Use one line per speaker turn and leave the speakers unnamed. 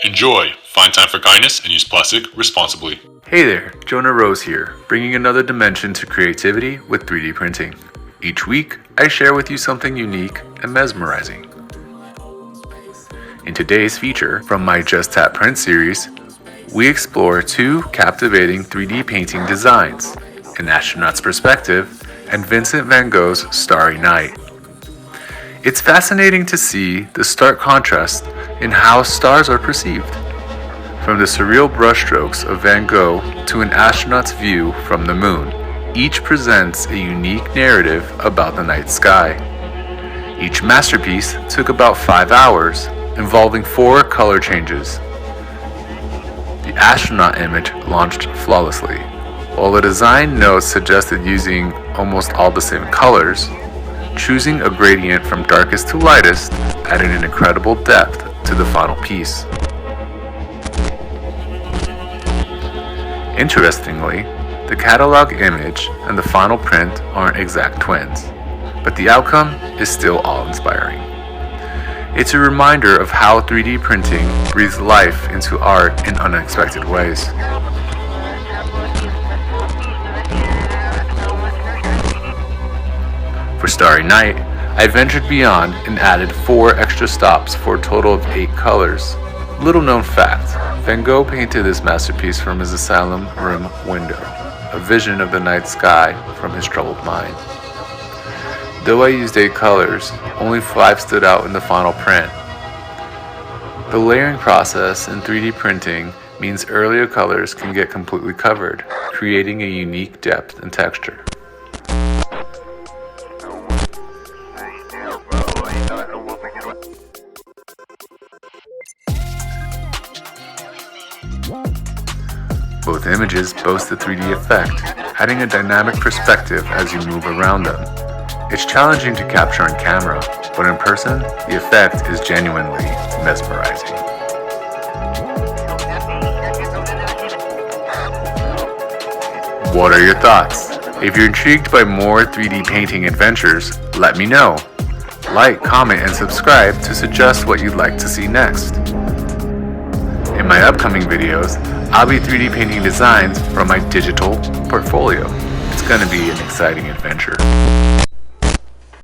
Enjoy, find time for kindness, and use plastic responsibly.
Hey there, Jona here, bringing another dimension to creativity with 3D printing. Each week, I share with you something unique and mesmerizing. In today's feature from my Just Tap Print series, we explore two captivating 3D painting designs, An Astronaut's Perspective and Vincent van Gogh's Starry Night. It's fascinating to see the stark contrast in how stars are perceived. From the surreal brushstrokes of Van Gogh to an astronaut's view from the moon, each presents a unique narrative about the night sky. Each masterpiece took about 5 hours, involving 4 color changes. The astronaut image launched flawlessly, while the design notes suggested using almost all the same colors. Choosing a gradient from darkest to lightest added an incredible depth to the final piece. Interestingly, the catalog image and the final print aren't exact twins, but the outcome is still awe-inspiring. It's a reminder of how 3D printing breathes life into art in unexpected ways. For Starry Night, I ventured beyond and added 4 extra stops for a total of 8 colors. Little known fact, Van Gogh painted this masterpiece from his asylum room window, a vision of the night sky from his troubled mind. Though I used 8 colors, only 5 stood out in the final print. The layering process in 3D printing means earlier colors can get completely covered, creating a unique depth and texture. Both images boast a 3D effect, adding a dynamic perspective as you move around them. It's challenging to capture on camera, but in person, the effect is genuinely mesmerizing. What are your thoughts? If you're intrigued by more 3D painting adventures, let me know. Like, comment, and subscribe to suggest what you'd like to see next. In my upcoming videos, I'll be 3D painting designs from my digital portfolio. It's going to be an exciting adventure.